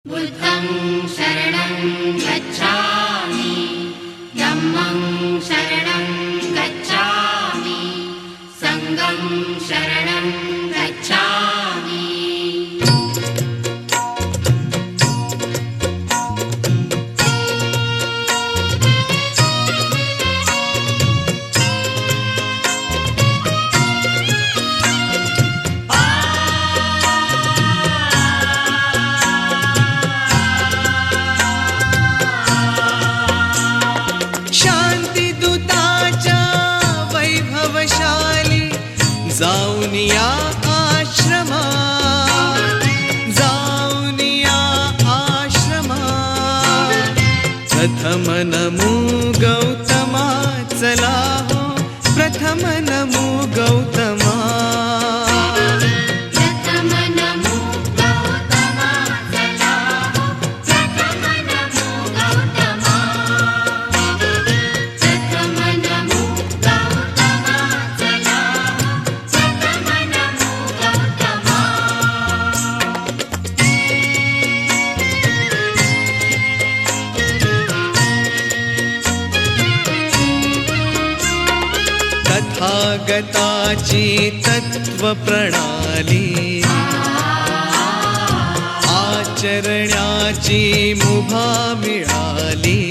बुद्धं शरणं गच्छामि, धम्मं शरणं गच्छामि, संघं शरणं गच्छामि। जाऊनिया आश्रमा, जाऊनिया आश्रमा, प्रथम नमो गौतमा, चला हो प्रथम नमो गौतमा। प्रथम नमो गौतमा, चला हो प्रथम नमो गौतमा। प्रथम नमो गौतमा, चला हो प्रथम नमो गौतमा। तथागताची तत्व प्रणाली, आचरण्याची मुभा मिळाली।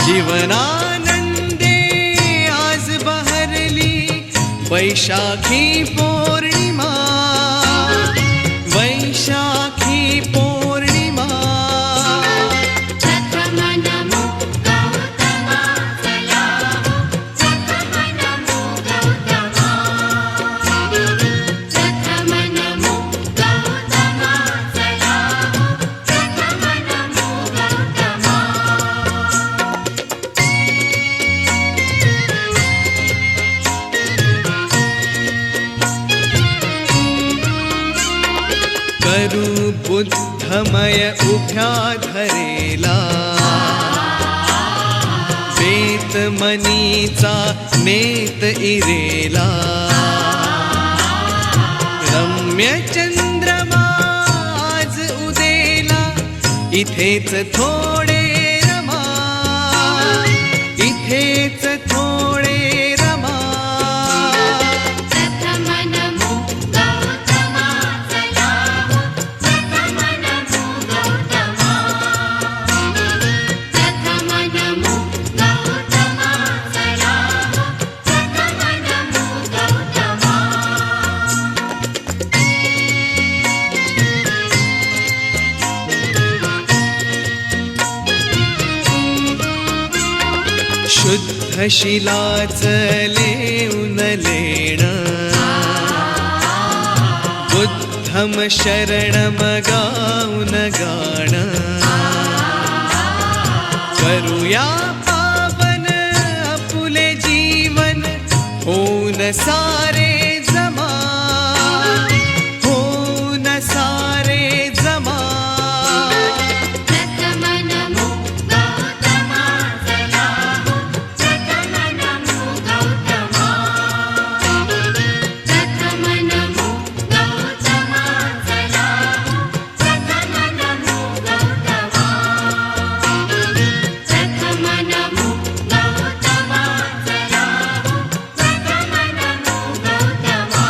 जीवनानंदे आज बहरली वैशाखी पौर्णिमा, वैशाखी पौर्णिमा। प्रथम नमो गौतमा, चला हो प्रथम नमो गौतमा। प्रथम नमो गौतमा, चला हो प्रथम नमो गौतमा। करू बुद्धमय उभ्या धरेला, वेत मनीचा नेत इरेला। रम्य चंद्रमा आज उदेला, इथेच थोडे रमा, इथेच थोडे रमा। प्रथम नमो गौतमा, चला हो प्रथम नमो गौतमा। प्रथम नमो गौतमा, चला हो प्रथम नमो गौतमा। शुद्ध शिलाच लेऊन लेण, बुद्धम शरणम गाऊन गाण। करूया पावन आपुले जीवन, होऊन सारे जमा, होऊन सारे जमा। प्रथम नमो गौतमा, चला हो प्रथम नमो गौतमा। प्रथम नमो गौतमा, चला हो प्रथम नमो गौतमा। प्रथम नमो गौतमा, चला हो प्रथम नमो गौतमा।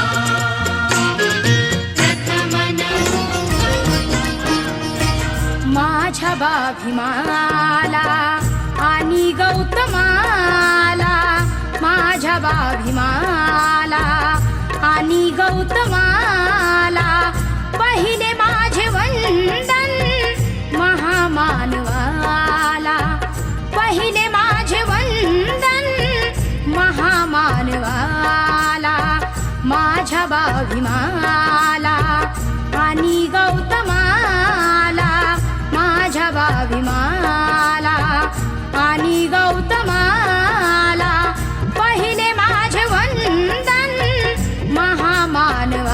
प्रथम नमो माझ्या बाभिमाला आणि गौतमाला, माझ्या बाभिमाला आणि गौतमाला, पहिले माझे वंदन महामानवाला, पहिले माझे वंदन महामानवाला। माझ्या बाभिमाला आणि गौतमाला, माझ्या बाभिमाला आणि गौतमाला, पहिले माझे वंदन महामानवाला।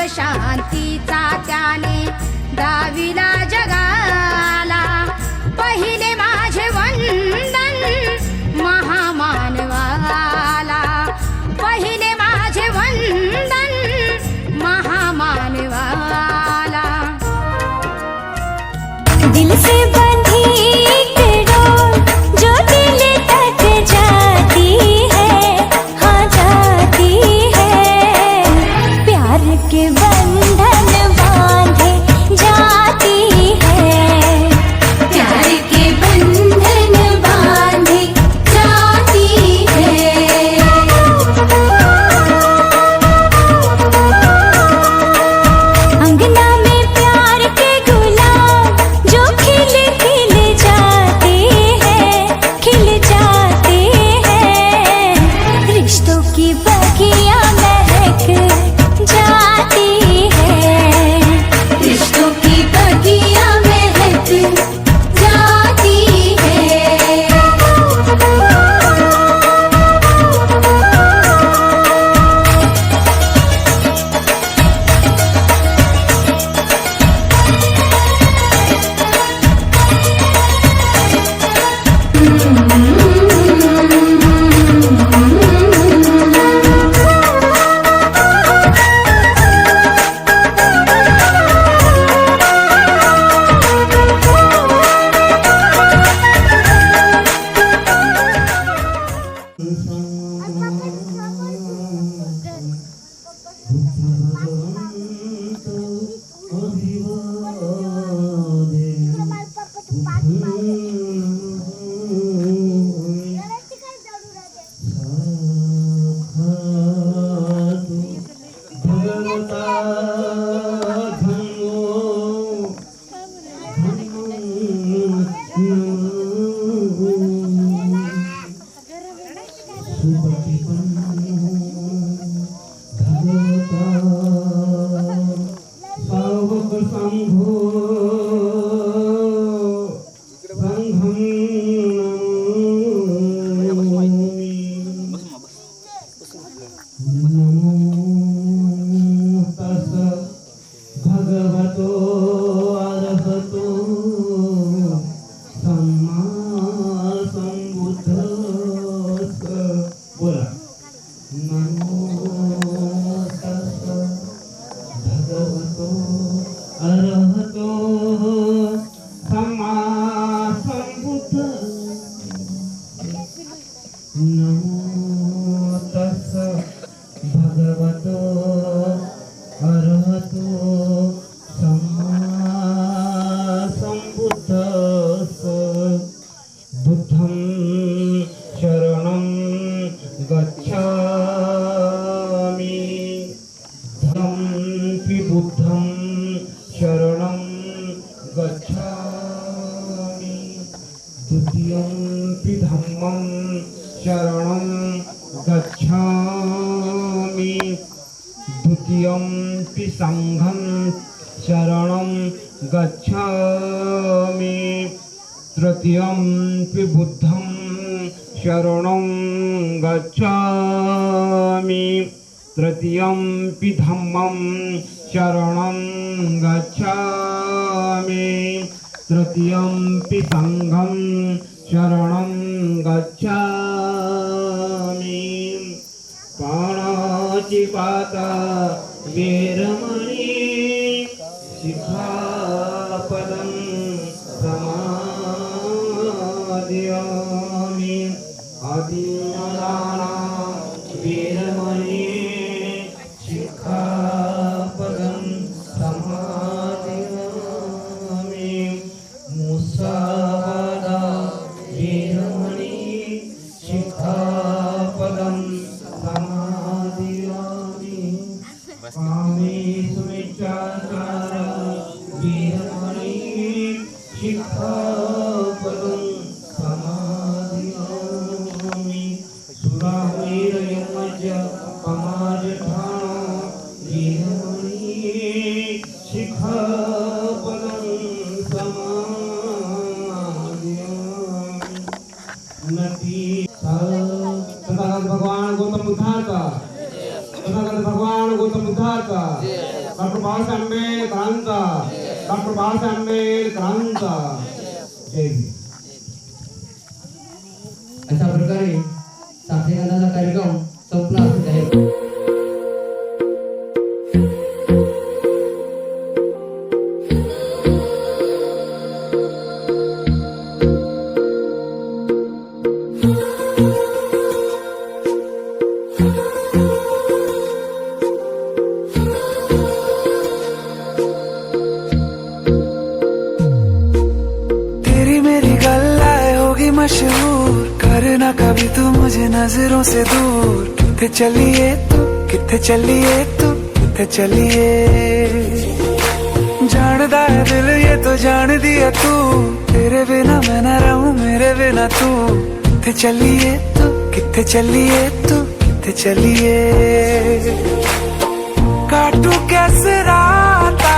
शांतीचा त्याने दाविला जगाला. पहिले माझे वंदन महामानवाला. पहिले माझे वंदन महामानवाला. दिल से बंधी एक डोर जो दिल तक जाती है, हाँ जाती है. प्यार के बंधन बांधे जाती है. प्यार के बंधन बांधे जाती है. अंगना में प्यार के गुलाब जो खिल खिल जाते हैं, खिल जाते हैं. रिश्तों की बगियां महक जाती है. रिश्तों की बगियां महक जाती है. भगवतो अरहतो सम्मा संबुद्धस्स. बोला. नमो तस्स भगवतो अरहतो सम्मा संबुद्धस्स. नमो तस्स भगवतो अरहतो सम्मा संबुद्धस्स. बुद्धं शरणं गच्छामि. धम्मं बुद्धं शरणं गच्छामि. द्वितीयं धम्मं शरणं गच्छामि. द्वितीयं संघं शरणं गच्छामि. तृतीयं बुद्धं शरणं गच्छामि. तृतीयं धम्मं शरणं गच्छामि. तृतीयं संघं शरणं गच्छामि. पाणातिपाता वेरमणि शिखापदं समादयामि. आदिनानां वेरमणि शिखापदं समादयामि. मुसावादा वेरमणि शिखापदं समादयामि. कामेषुमिच्छाचारा वेरमणि शिखापदं समादयामि. सुरामेरयमज्ज पमाजठानो वेरमणि शिखापदं समादयामि. नदी भगवान गौतम बुद्ध का तथागत भगवान गौतम बुद्धाचा, डॉक्टर बाबासाहेब आंबेडकरांचा, डॉक्टर बाबासाहेब आंबेडकरांचा जय भीम. अशा प्रकारे साक्षीदानाचा कार्यक्रम संपला आहे. तेरी मेरी गल्लाएं होगी मशहूर, करना कभी तू मुझे नजरों से दूर. किथे चलिए तू, किथे चलिए तू, किथे चलिए. जानदा है दिल ये तो जान दिया तू, तेरे बिना मैं न रहूं मेरे बिना तू. किथे चलिए तू, किथे चलिए तू, किथे चलिए. काटू कैसे राता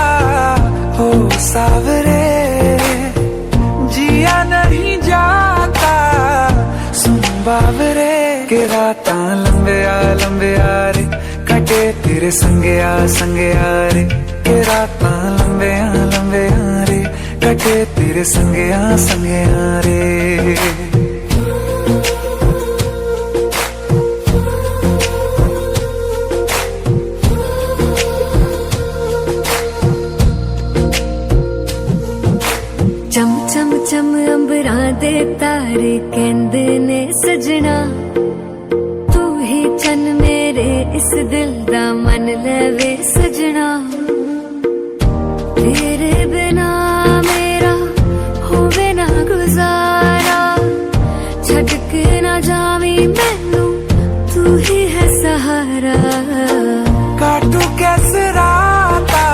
हो सावरे, जिया नहीं जाता सुन बावरे. के रात लंबे आ रे, कटे तेरे संगे आ रे. के रात लंबे आ रे, कटे तेरे संगे आ रे. चम चम चम अंबरां दे तारे कहंदे ने सजना, तू ही चन मेरे इस दिल दा मन लवे सजना. तेरे बिना मेरा होवे ना गुजारा, छड़ के ना जावी मैनू तू ही है सहारा. काटू कैसे राता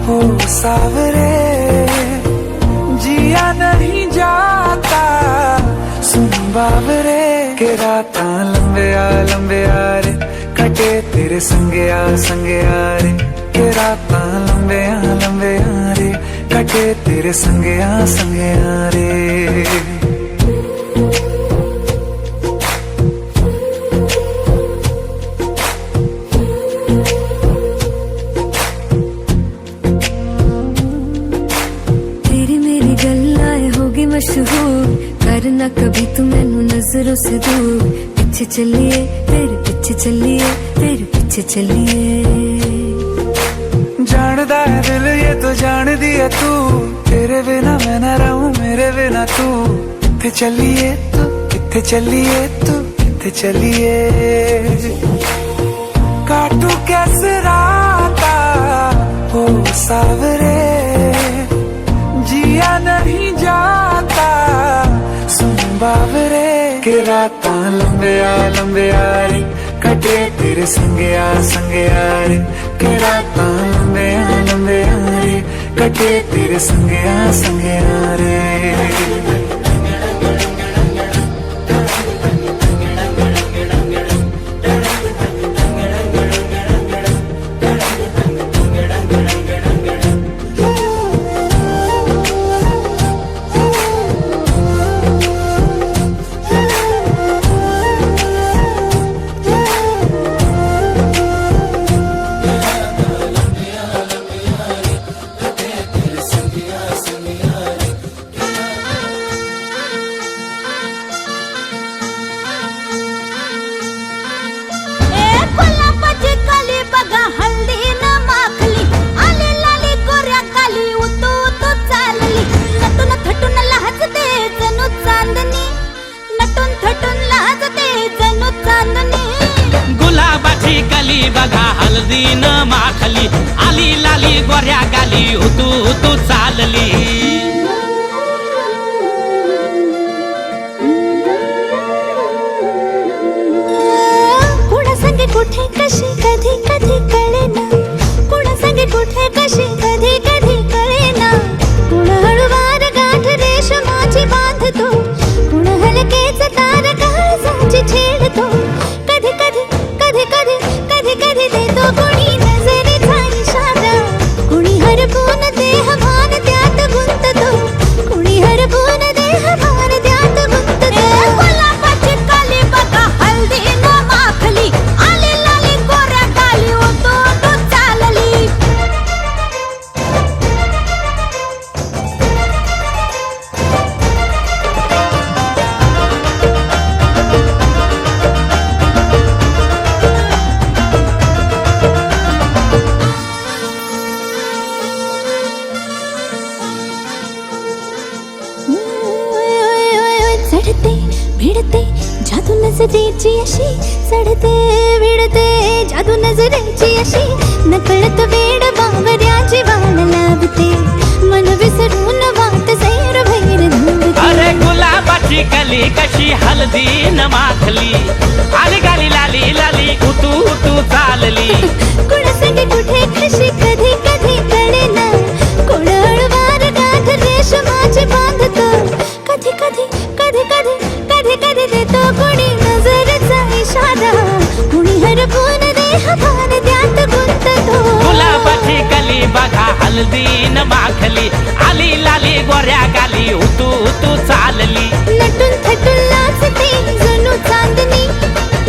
हो सावरे, जिया नहीं जाता सुन बावरे. के रात लंबे आ रे, कटे तेरे संगे आ रे. के रात लंबे आ रे, कटे तेरे संगे आ रे. मशहूर, करना कभी तू मैनू नजरों से दूर. पीछे चलिए तेरे पीछे चलिए, तेरे पीछे चलिए. जानदा है दिल ये तो जान दिया तू, तेरे बिना मैं न रहूं मेरे बिना तू. किथे चलिए तू, किथे चलिए तू, किथे चलिए. काटू कैसे राता हो सावरे, जिया नहीं जाता सुन बावरे. के रात लंबे आ रे, कटे तेरे संगे आ रे. के रात लंबे आ रे, कटे तेरे संगे आ रे. बघा हल्दी न माखली, आली लाली गोऱ्या गाली, तू चालली. कुणा संगे कुठे कशी कधी कधी कळेना, कुणा संगे कुठे कशी कधी कधी कळेना. कुण हळूवार गाठ रेशमाची बांधतो, कुण हलकेच तार काळजाची छेडतो. कधी कधी कधी कधी कधी कधी देतो कुणी नजरेचा इशारा, कुणी हरपून देह भान त्यात गुंततो, कुणी हरपून देह भान त्यात गुंततो. गुलाबाची कली बघा हल्दी न माखली, आली लाली गोऱ्या नजरेची अशी चढते विडते जादू नजरेची अशी नकळत वेड बावऱ्याची वाण लावते मन विसरून वाट सैर भैर धावते अरे गुलाबाची कली कशी हळदी न माखली आली गाली लाली लाली उतू उतू चालली कुणासंगे कुठे कशी कधी कधी कळेना कोण अळवार गाठ रेशमाची बांधतो कधी कधी कधी कधी कधी कधी देतो कोणी नजरेचा इशारा कुणी हरपून देह भान त्यात गुंततो गुलाबाची कली बघा हळदी न माखली आली लाली गोऱ्या गाली उतू उतू चालली नटून थटून लाजते जणू चांदणी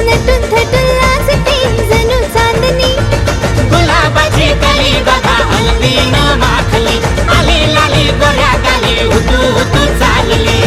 नटून थटून लाजते जणू चांदणी गुलाबाची कली बघा हळदी न माखली आली लाली गोऱ्या गाली उतू उतू चालली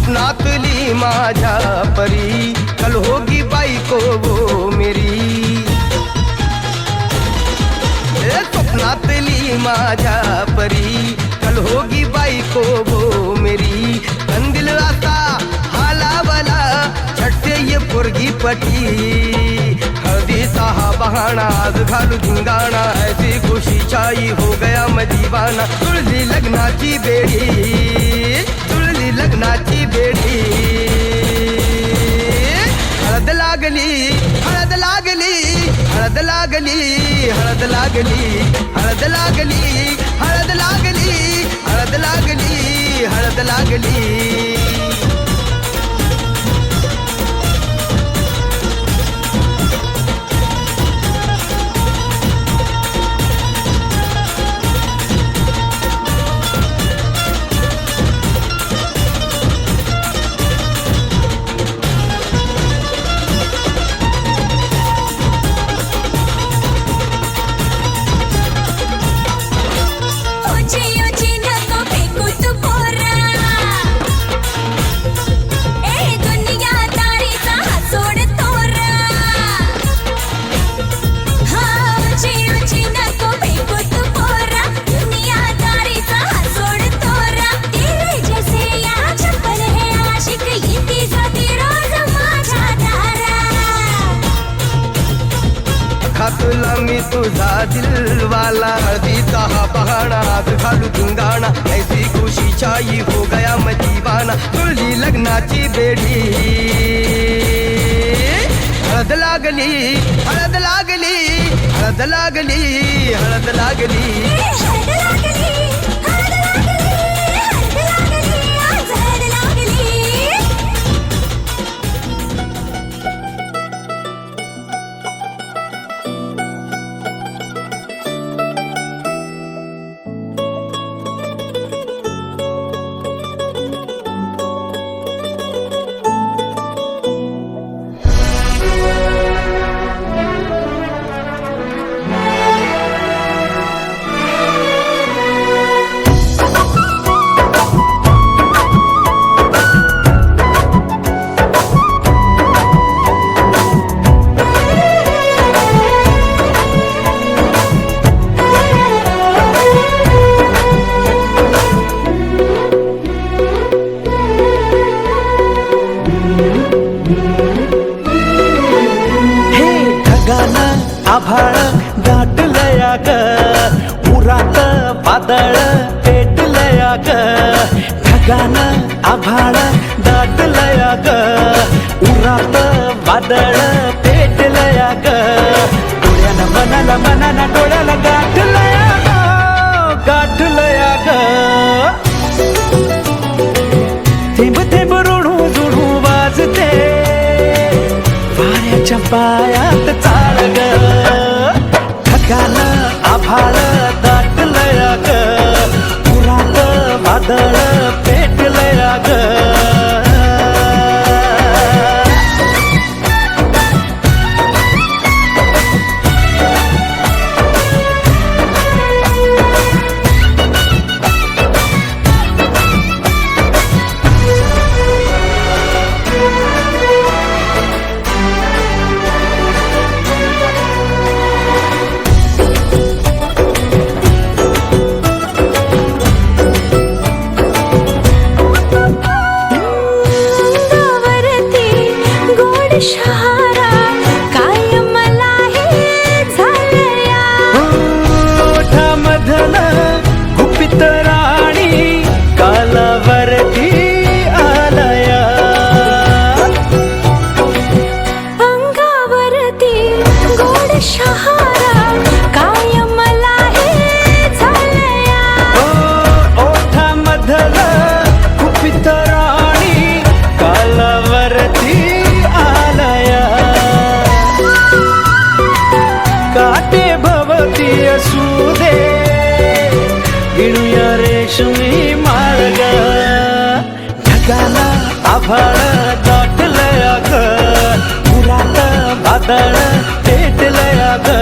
स्वप्नातली माझ्या परी कल होगी बायको वो मेरी स्वप्नातली माझ्या परी कल होगी बायको वो मेरी कंदिल आता हालावला छटते ये पोरगी पटी हळदीचा हा बहाना आज घालू धिंगाणा ऐसी खुशी छाई हो गया मैं दीवाना तुळली लग्नाची बेडी तुळली लग्नाची बेडी हळद लागली हळद लागली हळद लागली हळद लागली हळद लागली हळद लागली हळद लागली हळद लागली तुला मी तुझा दिलवाला हळदीचा हा बहाना आज घालू धिंगाणा ऐसी खुशी छाई हो गया मैं दीवाना तुझी लग्नाची बेडी हळद लागली हळद लागली हळद लागली हळद लागली आभाळ दाटलया ग उरात वादळ पेटलया ग ढगानं आभाळ दाटलया ग उरात वादळ पेटलया ग डोळ्यानं मनाला मनाला डोळ्याला गाठलया ग थेंब थेंब रुणू जुणू वाजते वाऱ्याच्या पायात चाळ ग ढगानं आभाळ दाटलया ग उरात वादळ पेटलया ग रेशमी मार्ग ढगाला आभाळ दाटलया ग उरात वादळ पेटलया ग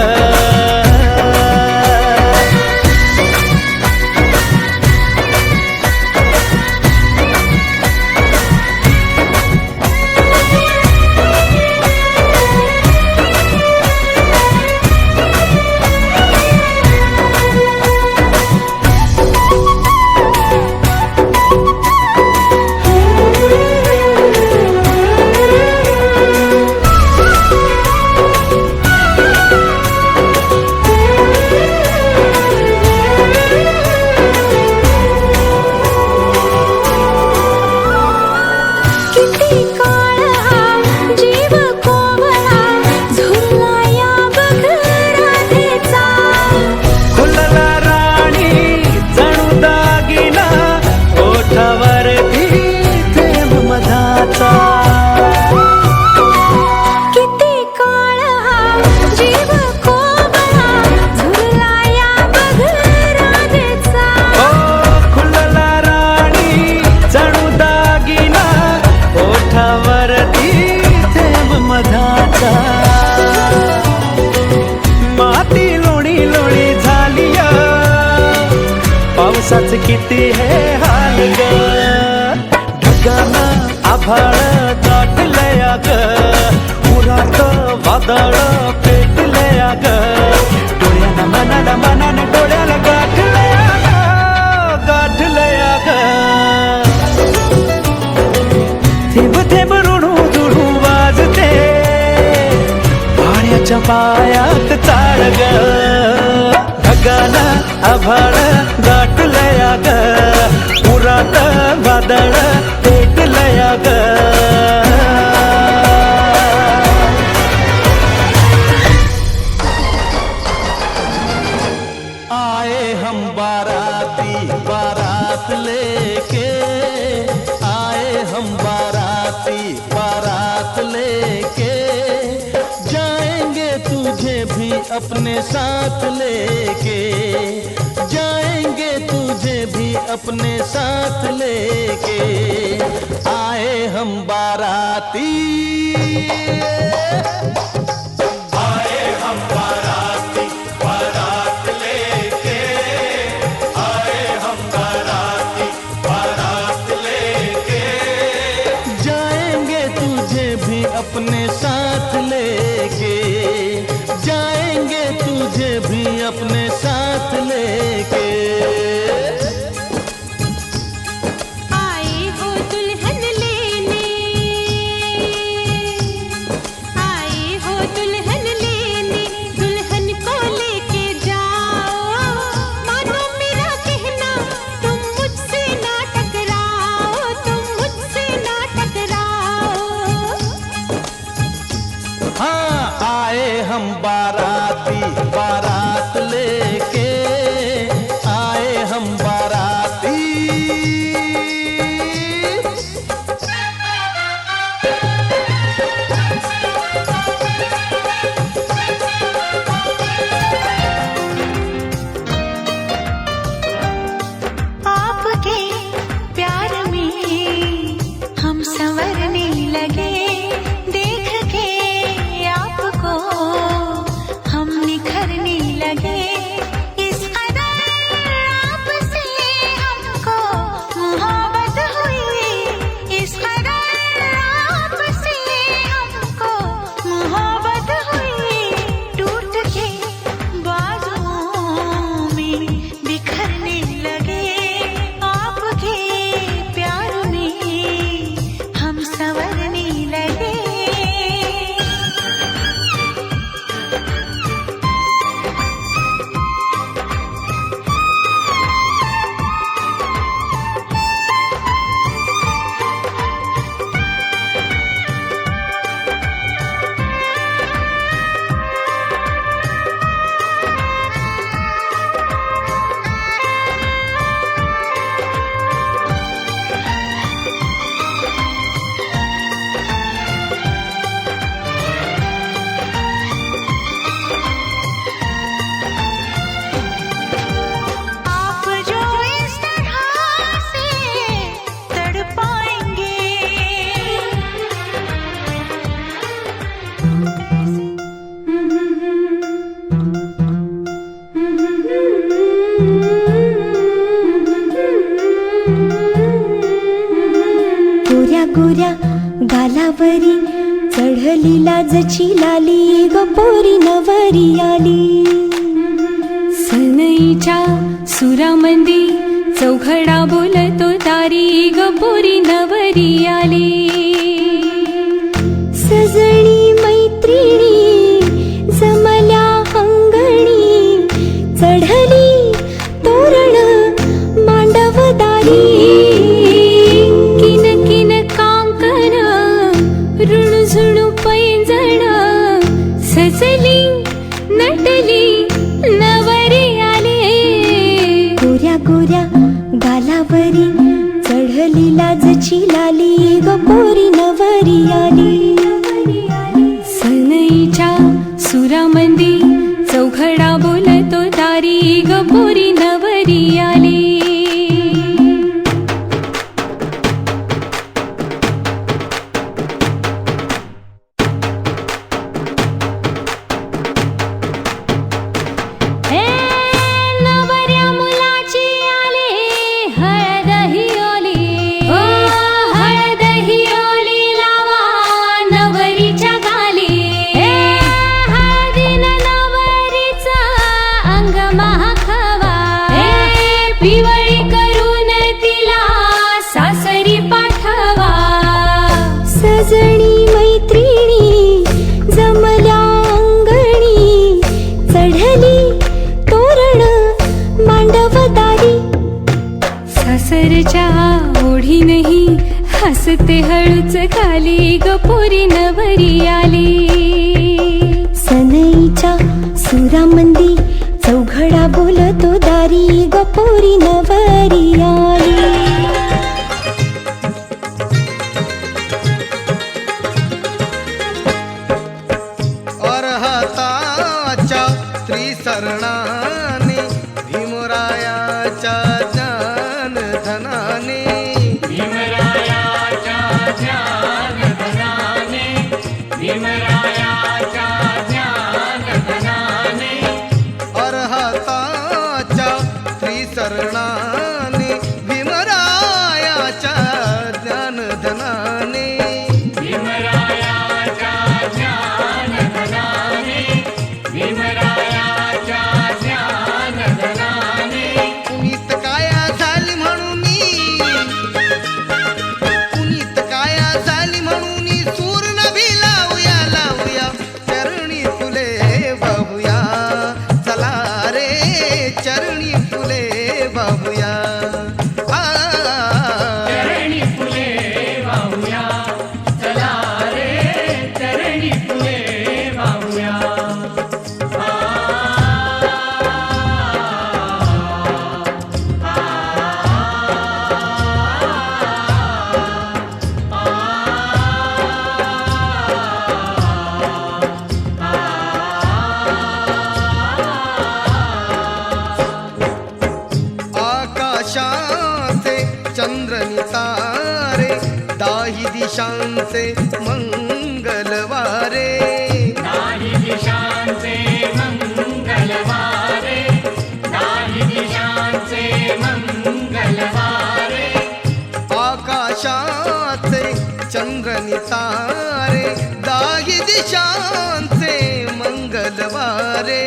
किती हे हाल ग ढगानं आभाळ दाटलया ग उरात वादळ पेटलया ग डोळ्यानं मनानं डोळ्याला गाठलया ग थेंब थेंब ऋणू दुडू वाजते पाण्याच्या पायात चाळ ग ढगानं आभाळ दाटलया ग उरात वादळ पेटलया ग आए हम बाराती बारात लेके आए हम बारात लेके जाएंगे तुझे भी अपने साथ लेके जाएंगे तुझे भी अपने साथ लेके आए हम बाराती आए हम बारात लेके आए हम बारात लेके जाएंगे तुझे भी अपने साथ लेके जाएंगे तुझे भी अपने साथ लेके आए हो दुल्हन लेने आए हो दुल्हन लेने दुल्हन को लेके जाओ मानो मेरा कहना तुम मुझसे ना टकराओ तुम मुझसे ना टकराओ हाँ आए हम बारात लेके आए हम बाराती आपके प्यार में हम संवरने लगे देख के आपको हम निखरने लगे इस कदर आपसे हमको मोहब्बत हुई इस कदर आपसे हमको मोहब्बत हुई टूट के बाजुओं में बिखरने लगे आपके प्यार में हम संवरने लगे आप जो इस तरह से तड़पाएंगे गोऱ्या गोऱ्या गालावरी चढली लाजची लाली ग पोरी नवरी आली सनईच्या सुरामंदी चौघडा बोलतो तारी ग पोरी नवरी आली सजणी मैत्रिणी जमल्या अंगणी चढली तोरण मांडवदारी किन किन कांकन ऋणझुणू पैंजण सजली नटली नवरी आली गोऱ्या गोऱ्या गालावरी चढली लाजची लाली ग पोरी नवरी आली सनईच्या सुरामंदी चौघडा बोलतो तारी ग पोरी नवरी आली नवऱ्या मुलाची आले सजणी मैत्रिणी जमल्या अंगणी, चढली तोरण मांडवदारी. सासरच्या ओढी नाही हसते हळूच खाली गपोरी नवरी आली. सनईच्या सुरामंदी चौघडा बोलतो दारी, गपोरी नवरी आली. अर्हताच्या त्रिसरणाने भीमरायाच्या ज्ञानधनाने, भीमरायाच्या ज्ञानधनाने, भीमरायाच्या ज्ञानधनाने, अर्हताच्या त्रिसरणाने भीमरायाच्या ज्ञानधनाने, भीमरायाच्या ज्ञानधनाने, भीमरायाच्या ज्ञानधनाने. पुनीत काया झाली म्हणून, पुनीत काया झाली म्हणून सूर नभी लावूया लावूया चरणी फुले वाहूया. चला रे चरणी फुले वाहूया. चरणी फुले वाहूया, चला रे चरणी फुले वाहूया. आकाशाचे चंद्रनी तारे, दाही दिशांचे मंगलवारे, दाही दिशांचे मंगलवारे, दाही दिशांचे मंगलवारे. आकाशाचे चंद्रनी तारे, दाही दिशांचे मंगलवारे,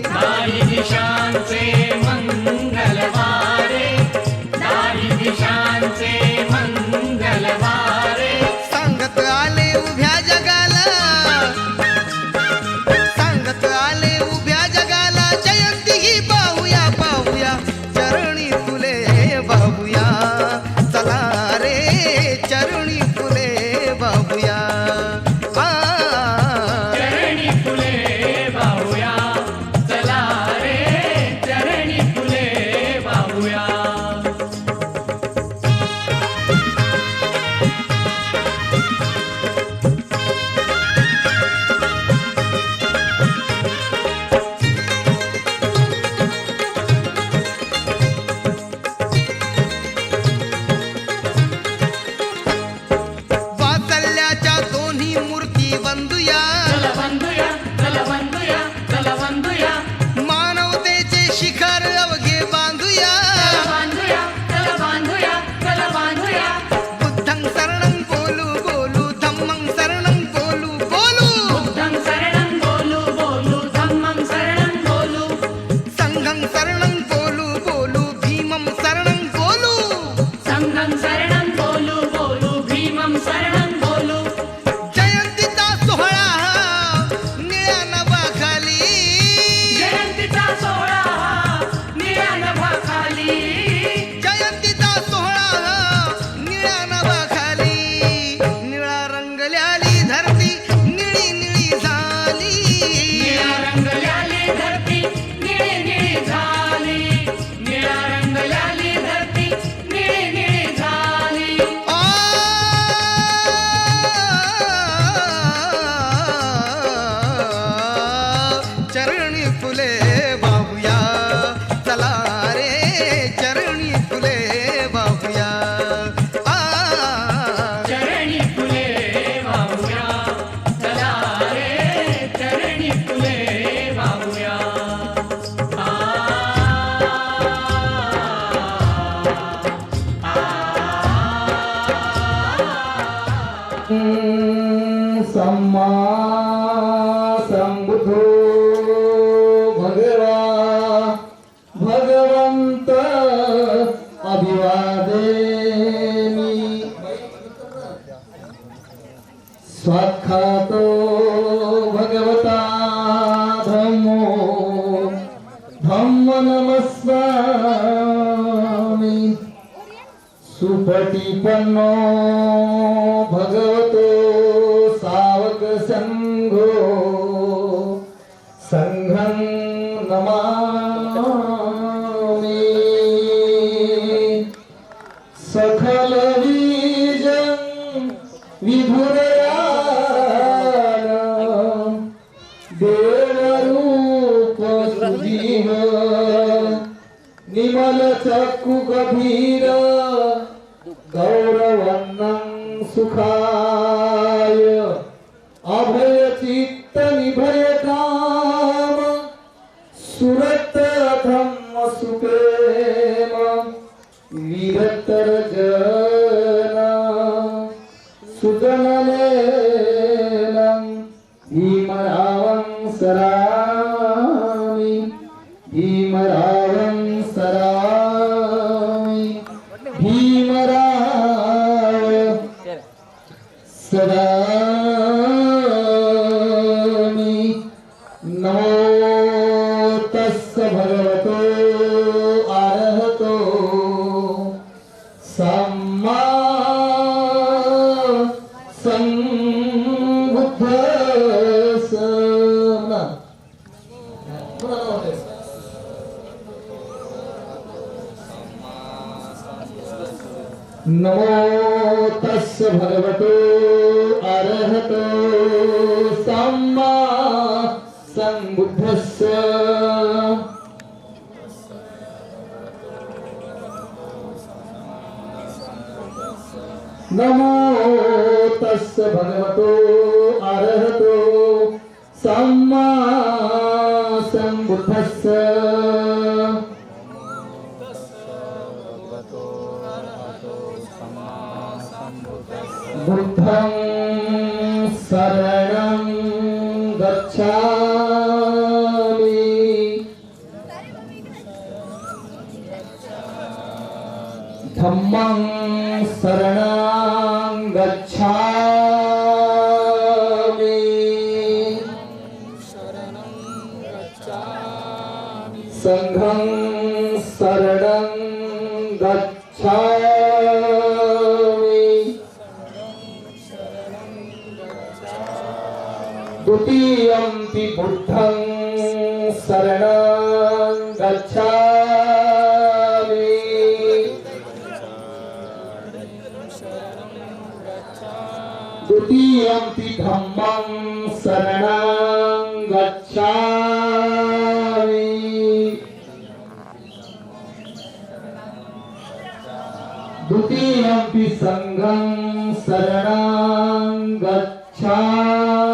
दाही दिशांचे मंगलवारे, दाही दिशांचे मंगलवारे. सांगत आले उभ्या जगाला, सांगत आले उभ्या जगाला जयंती ही पाहूया पाहूया चरणी फुले वाहूया. चला रे चरणी फुले वाहूया. चरणी फुले वाहूया, चला रे चरणी फुले वाहूया. वात्सल्याच्या दोन्ही मूर्ती वंदूया, चल वंदूया, चल वंदूया, चल वंदूया, मानवतेचे शिखर अवघे बांधूया. बांधूया, चल बांधूया, चल बांधूया. बुद्धं शरणं बोलू बोलू, धम्मं शरणं बोलू बोलू, बुद्धं शरणं बोलू बोलू, धम्मं शरणं बोलू, संघं शरणं बोलू बोलू, भीमं शरणं बोलू. संघं शरणं बोलू बोलू, भीमं शरणं बोलू. जयंतीचा सोहळा निळ्या नभाखाली, जयंतीचा सोहळा निळ्या नभाखाली, जयंतीचा सोहळा निळ्या नभाखाली. निळा रंगल्याली धरती निळी निळी झाली, निळा रंगल्याली धरती निळी निळी झाली, निळा रंगल्याली धरती निळी निळी झाली. चरणी फुले वाहूया. चला रे चरणी फुले वाहूया. चरणी फुले वाहूया, चला रे चरणी फुले वाहूया. सम्मा संबुद्धो भगवा भगवंत अभिवादेमी. स्वाख्यातो भगवता धम्मो धम्म नमस्वामी सुपटिपन्नो भगवतो सावक संघो संघं नमामि सकल बीजं विधुरयान देवरूप सुजीव निमल चक्षु गभीर गौरवन्नं सुखाय अभय चित्त निभय काम सुरत धम्म सुप्रेम वीरतर जना सुजनलेनं भीमरावं सरामि भीमरावं सरामि भीमराव सदामि नमो तस्स भगवतो अरहतो सम्मा संबुद्धस्स नमो तस्स भगवतो अरहतो सम्मा संबुद्धस्स नमो तस्स भगवतो अरहतो सम्मा संबुद्धस्स बुद्धं शरणं गच्छामि धम्मं शरणं गच्छामि संघं शरणं गच्छामि द्वितीयंपि बुद्धं शरणं गच्छामि द्वितीयंपि धम्मं शरणं गच्छामि द्वितीयंपि संघं शरणं गच्छामि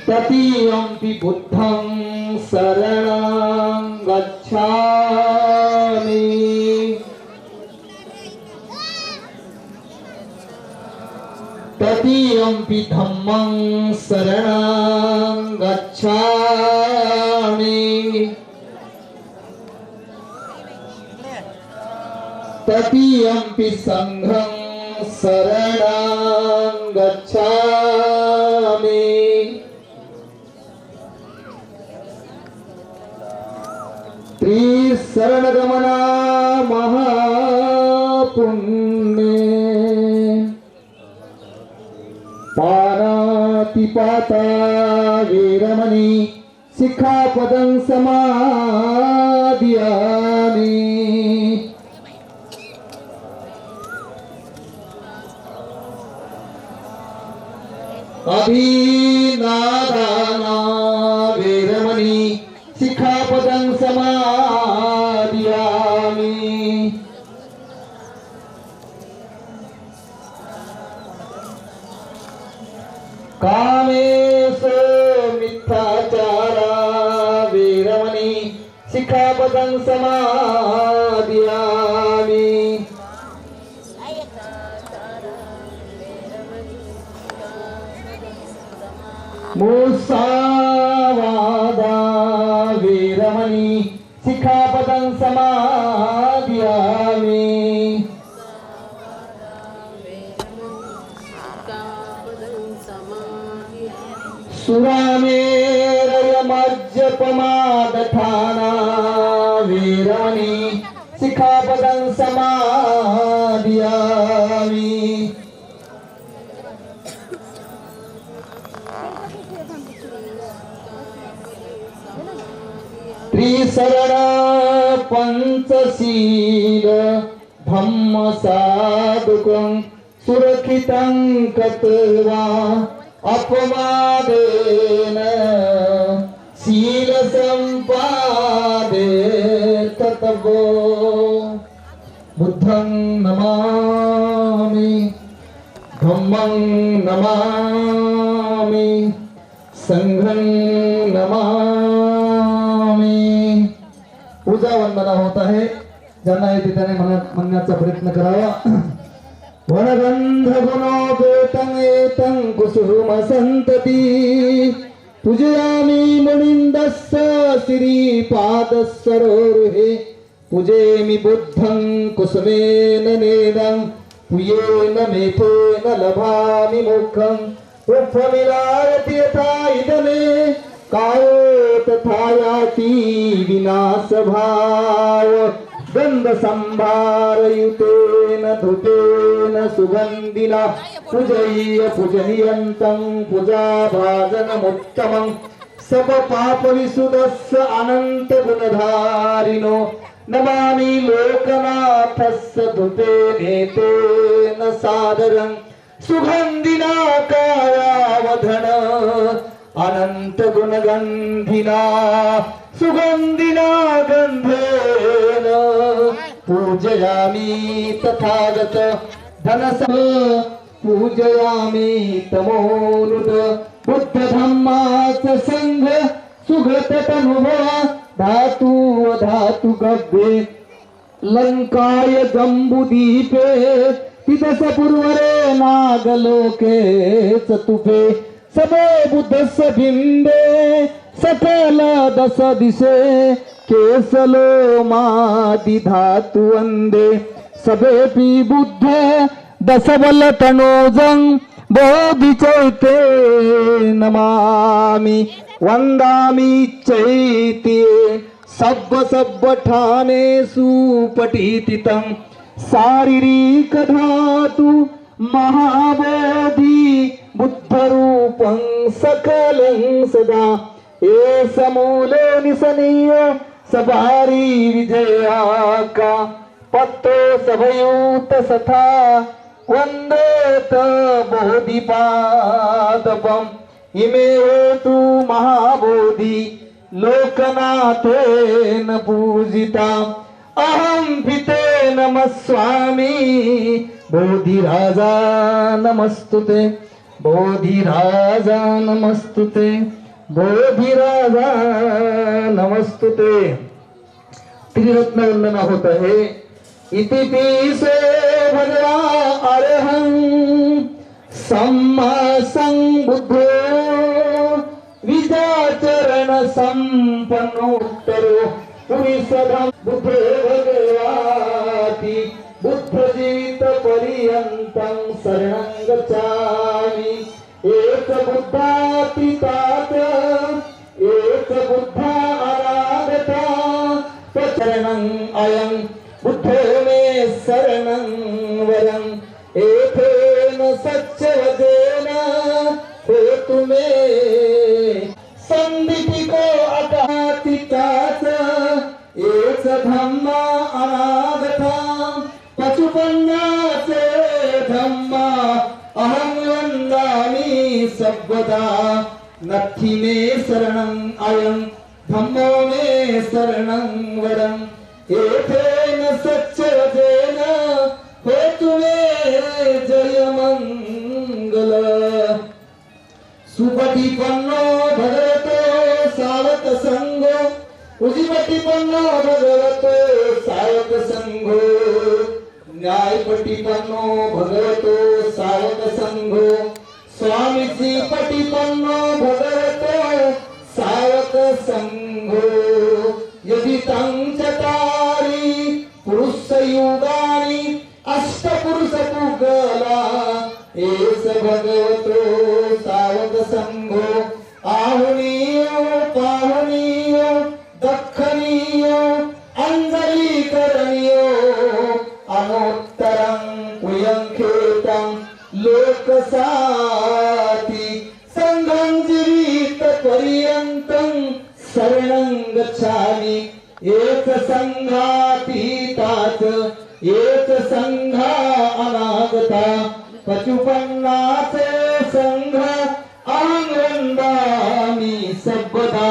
तृतीयंपि बुद्धं शरणं गच्छामि तृतीयंपि धम्मं शरणं गच्छामि तृतीयंपि संघं शरणं गच्छामि त्रिशरणगमना महापुण्ये पानातिपाता वीरमणि शिखापदं समादियामि अभिनादाना वीरमणि शिखापदं समादियामि कामेश मिथ्याचारा वीरमणि शिखापदं समादियामि मुसावादा वीरमणि शिखापदं समादियामि समाधियामि सुरामेरयमज्जपमादठाना वीरमणि शिखापदं समाधियामि त्रिशरण पंचशील धम्म साधुकं सुरक्षितं कृत्वा अपमादेन शील संपादे ततवो बुद्धं नमामि धम्मं नमामि संघं नमामि। पूजा वंदना होत आहे, ज्यांना येते त्याने म्हणण्याचा प्रयत्न करावा। वनगंध गुणोपेतं एतं कुसुम संतती पूजयामि मुनिन्दस्य श्रीपादसरोरुहे पूजेमि बुद्धं कुसुमेन नेदं पूयेन मेथेन लभामि मोक्षं पुष्पमिलायति यथा इदमे कायो तथा याति विनाशभाव गंध संभारयुतेन धूपेन सुगंधिना पूजय्य पूजनीयन्तं पूजाभाजनमुत्तमं सब पाप विसुदस्य अनंत गुणधारिणो नमामि लोकनाथस्य धूपेनेतेन सादरं सुगंधिना कायावधन अनंत गुणगंधिना सुगंधिना गंधेन पूजयामि तथागत धनसह पूजयामि तमोनुत बुद्ध धम्माच संघ सुगत तनुभवा धातु धातु गव्ये लंकाय जम्बुदीपे तितस पूर्वरे नागलोके चतुपे सबे बुद्धस्य बिंबे सकल दश दिशे केसलो मादि धातु वंदे सबेपि बुद्ध दशबल तनोजं बोधि चैते नमामि वंदामि चैत्ये सब्ब सब्ब ठाने सुपठितं शारीरिक धातु महाबोधि बुद्ध रूपं सकलं सदा एष मूले निसनीय सबारी विजयाका पत्तो सभयूत सथा वंदेत बोधिपादपम् इमे हेतु महाबोधि लोकनाथेन पूजिता अहं पिते नमस्वामी बोधिराजा नमस्तुते बोधिराजा नमस्तुते बोधिराजा नमस्तुते। त्रिरत्न वंदना होत आहे। इति पीसे भगवा अरहं सम्मा संबुद्धो विजाचरण संपन्नोत्तरो पुरीसधं बुद्धे भगवाति बुद्ध जीवित पर्यन्तं शरणं गच्छामि। एक बुद्धातीतात एक बुद्धा आराधता शरणं अयं बुद्धो मे शरणं वरं एतेन सच्चवदेन हेतु मे संदितिको अगातितात एक धम्मा अनागता पशुपन्नासे धम्मा अहं वन्दामि सर्वदा नत्थि मे शरणं अयं धम्मो मे शरणं वरं एतेन सच्चवदेन हेतु मे जय मंगल। सुपटिपन्नो भगवतो सावक संघो उजिपटिपन्नो भगवतो सावक संघो न्यायपटिपन्नो भगवतो सावक संघो स्वामीजी पटिपन्नो भगवतो सावक संघो यदि तं चतारि भगवतो सावक संघो आहुनीयो पाहुनीयो दख्खनीयो अंजली करणीयो अनोत्तरं कुयंखेतं लोकसाति संघं जीवित पर्यन्तं शरणं गच्छामि एक संघातीताच एक संघा अनागता पचुपन्नाचे संघ आनंदामी सर्वदा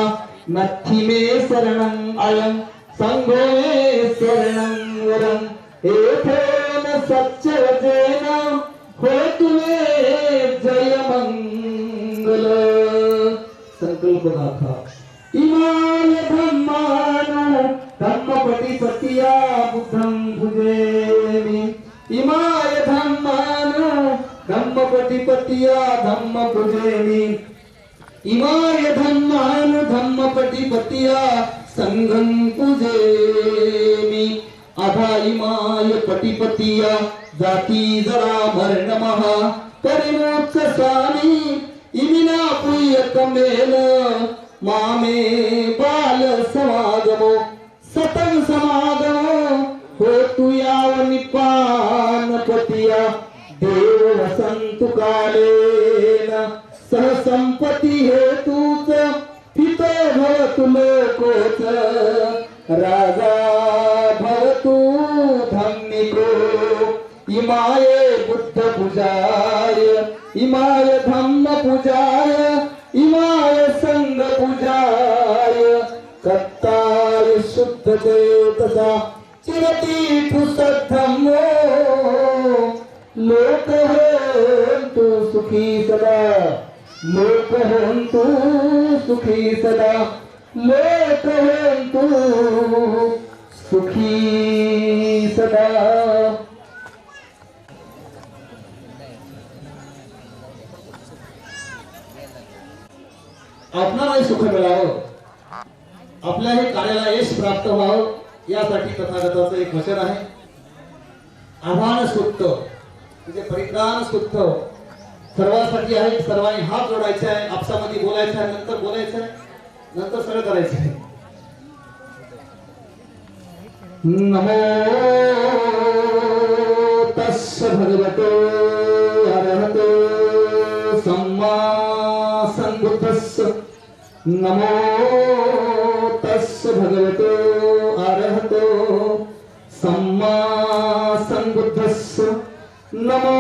नथि मे शरणं अयं संघो मे शरणं वरं एथेन सच्चवचेन होतु मे जय मंगल संकल्प गाथा इमान धम्मानो धम्मपटिपतिया बुद्धं भुजेमि इमाय धम्मानो धम्मपटिपतिया धम्म भुजेमि इमाय धम्मानो धम्मपटिपतिया संघं पूजेमि अधा इमाय पटिपतिया जाती जरा मरणमः परिमोक्ष स्वामी इमिना पुयकमेल मामे बाल समागमो सतं समागमो होतु याव निपान पतिया देव वसंतु कालेन सह संपत्ति हेतुच पितो भवतु लोकोच राजा भवतु धम्मिको इमाये बुद्ध पूजाय इमाय धम्म पूजाय इमाय संघ पूजाय कर्ताय शुद्ध चेतसा चिरतीर्थु सद्धम्मो लोक होन्तु सुखी सदा लोक होन्तु सुखी सदा लोक होन्तु सुखी सदा। आपणाला सुख मिळावं आपल्या हे कार्याला यश प्राप्त व्हावं यासाठी तथागताचं एक वचन आहे आव्हान सूक्त म्हणजे परित्राण सूक्त सर्वांसाठी आहे सर्वांनी हात जोडायचे आहे आपसामध्ये बोलायचं आहे नंतर बोलायचं आहे नंतर सरळ करायचं आहे नमो तस्स भगवतो अरहतो सम्मा संबुद्धस्स नमो तस्स भगवतो अरहतो सम्मा संबुद्धस्स नमो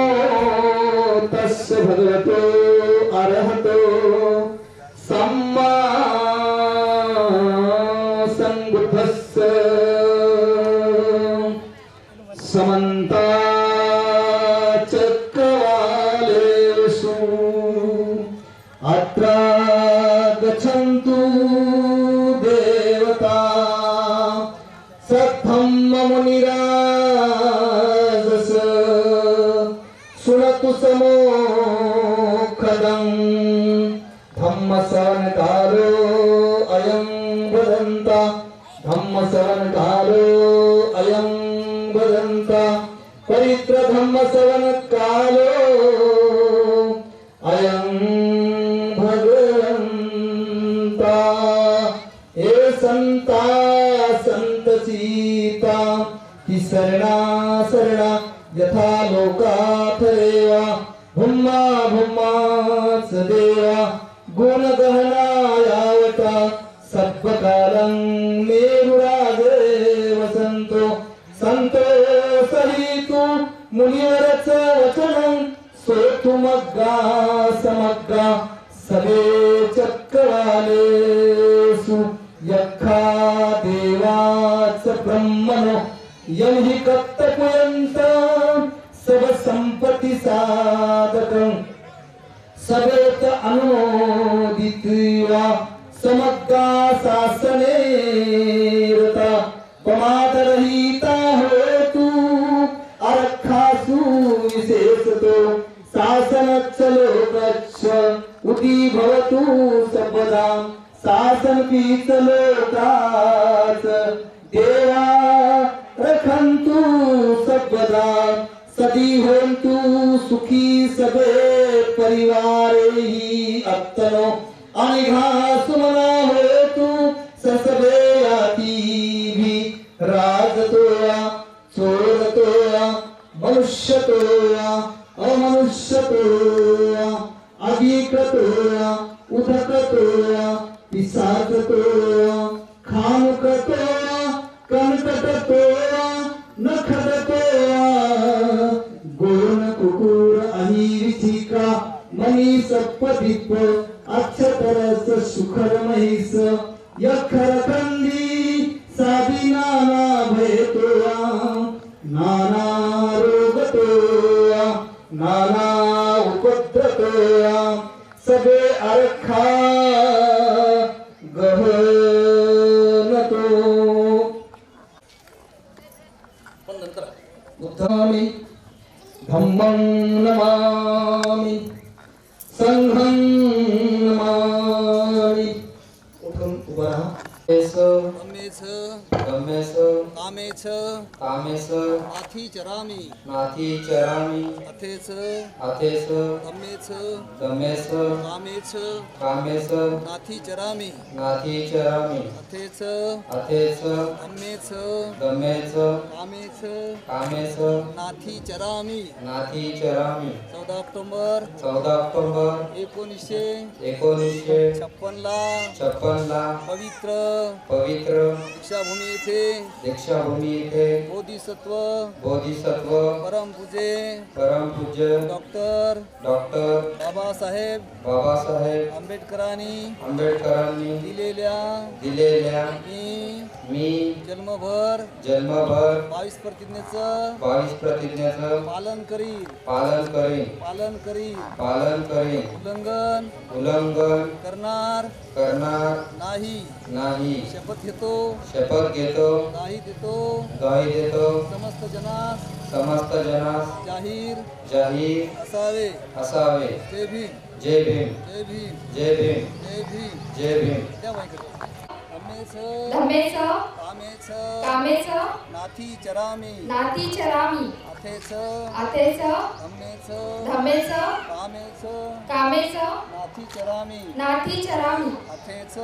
तस्स भगवतो अरहतो सम्मा संबुद्धस्स समन्ता चक्रवालेषु अत्र गच्छन्तु देवता सद्धम्म मुनिराजस शृणोतु समोखदं धम्मश्रवणकालो अयं वदन्ता धम्मश्रवणकालो अयं वदन्ता पवित्र धम्मश्रवणकालो अयं भगवन्ता हे संता संत सीता हि शरणा शरणा यथा लोकाथ रेवा भुम्मा भुम्माच देवा गुणगहना यावता सर्वकालं मेरुराजे वसंतो संतो सहितु मुनिवरच वचनं सोतुमग्गा समग्गा सवे चक्रवालेषु यक्खा देवाच ब्रह्मणो यं हि कत्तपुयन्त सब संपत्ति साधकं सवेत अनुमोदित्वा समग्गा शासने रता प्रमादरहिता होतु अरक्षासु विशेषतो शासनच्च लोकच्च उदी भवतु सर्वदा शासनपीच लोकाच देवा रखन्तु सर्वदा सदी होन्तु सुखी सबे परिवारेही अत्तनो अनिघा सुमना होय तू ससबे याती भी राजतोया चोरतोया मनुष्यतोया अमनुष्यतोया अधिकतोया उदकतोया पिसाचतोया खानुकतोया कनकटतोया नखदतोया गोन कुकुर अहिरिचिका मनी सप्पदीप अक्षतरस सुखर महिस यखर कंदी साधी नाना भयतोया नाना रोगतोया नाना उपद्रतोया सबे अरखा गहनतो बुद्धामि धम्मं नमामि संघं नमामि उठून उभा राहा कामेच नाथी चरामी अथेच कामेच नाथी चरामी अथेच गमेच कामेच नाथी चरामी 14 ऑक्टोबर 1956 ला पवित्र दीक्षाभूमी येथे बोधिसत्व परमपूज्य डॉक्टर बाबासाहेब आंबेडकरांनी दिलेल्या मी जन्मभर 22 प्रतिज्ञेचं पालन करीन उल्लंघन करणार नाही शपथ घेतो गाही देतो समस्त जनास जाहीर असावे जय भीम कामेच नाथी चरामी अथेच धम्मेच कामेच नाथी चरामी अथेच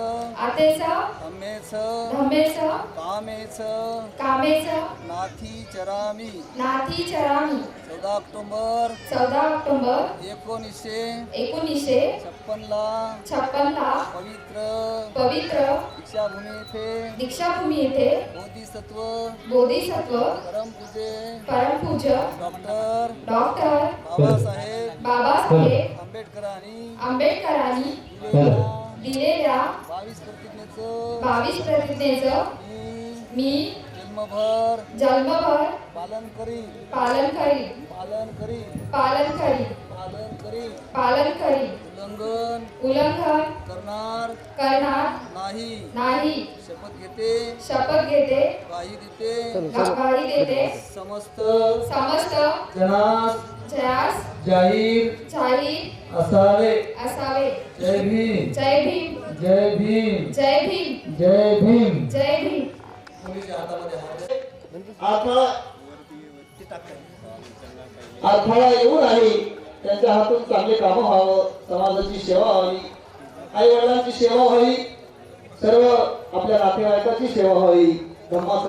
धम्मेच कामेच नाथी चरामी 14 ऑक्टोबर 1956 ला पवित्र दीक्षाभूमी येथे बोधिसत्व परमपूज्य डॉक्टर बाबासाहेब आंबेडकरांनी दिलेल्या 22 प्रतिज्ञेचं मी जन्मभर पालन करी उल्लंघन करणार नाही शपथ घेते गाही देते समस्त जनास जाहीर असावे जय भीम अडथळा येऊ नाही त्यांच्या हातून चांगले काम व्हावं समाजाची सेवा व्हावी आई वडिलांची सेवा व्हावी सर्व आपल्या नातेवाईकाची सेवा व्हावी धम्माचं